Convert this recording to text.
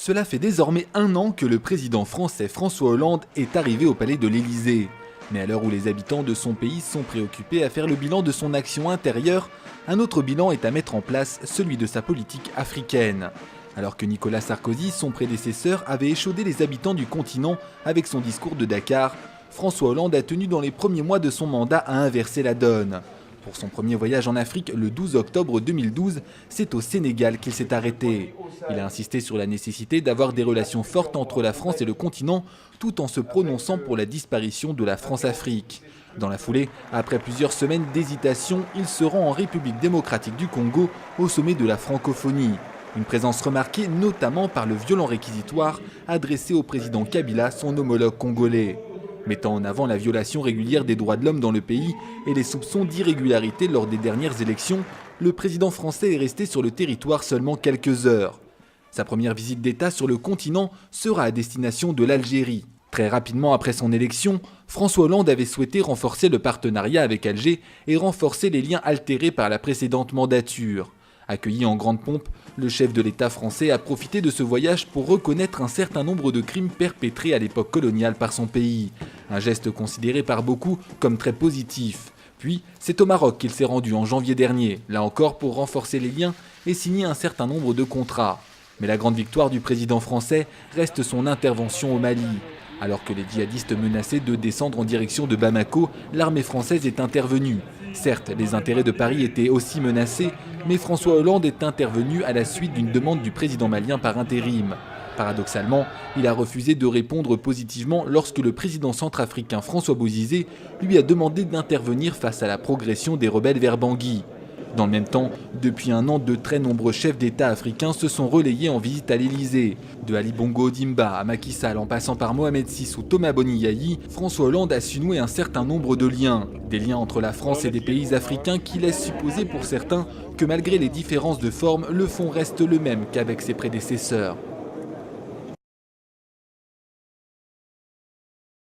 Cela fait désormais 1 an que le président français François Hollande est arrivé au palais de l'Élysée. Mais à l'heure où les habitants de son pays sont préoccupés à faire le bilan de son action intérieure, un autre bilan est à mettre en place, celui de sa politique africaine. Alors que Nicolas Sarkozy, son prédécesseur, avait échaudé les habitants du continent avec son discours de Dakar, François Hollande a tenu dans les premiers mois de son mandat à inverser la donne. Pour son premier voyage en Afrique le 12 octobre 2012, c'est au Sénégal qu'il s'est arrêté. Il a insisté sur la nécessité d'avoir des relations fortes entre la France et le continent, tout en se prononçant pour la disparition de la France-Afrique. Dans la foulée, après plusieurs semaines d'hésitation, il se rend en République démocratique du Congo, au sommet de la francophonie. Une présence remarquée notamment par le violent réquisitoire adressé au président Kabila, son homologue congolais. Mettant en avant la violation régulière des droits de l'homme dans le pays et les soupçons d'irrégularité lors des dernières élections, le président français est resté sur le territoire seulement quelques heures. Sa première visite d'État sur le continent sera à destination de l'Algérie. Très rapidement après son élection, François Hollande avait souhaité renforcer le partenariat avec Alger et renforcer les liens altérés par la précédente mandature. Accueilli en grande pompe, le chef de l'État français a profité de ce voyage pour reconnaître un certain nombre de crimes perpétrés à l'époque coloniale par son pays. Un geste considéré par beaucoup comme très positif. Puis, c'est au Maroc qu'il s'est rendu en janvier dernier, là encore pour renforcer les liens et signer un certain nombre de contrats. Mais la grande victoire du président français reste son intervention au Mali. Alors que les djihadistes menaçaient de descendre en direction de Bamako, l'armée française est intervenue. Certes, les intérêts de Paris étaient aussi menacés, mais François Hollande est intervenu à la suite d'une demande du président malien par intérim. Paradoxalement, il a refusé de répondre positivement lorsque le président centrafricain François Bozizé lui a demandé d'intervenir face à la progression des rebelles vers Bangui. Dans le même temps, depuis 1 an, de très nombreux chefs d'État africains se sont relayés en visite à l'Élysée. De Ali Bongo Ondimba à Macky Sall en passant par Mohamed VI ou Thomas Boni Yayi, François Hollande a su nouer un certain nombre de liens. Des liens entre la France et des pays africains qui laissent supposer pour certains que malgré les différences de forme, le fond reste le même qu'avec ses prédécesseurs.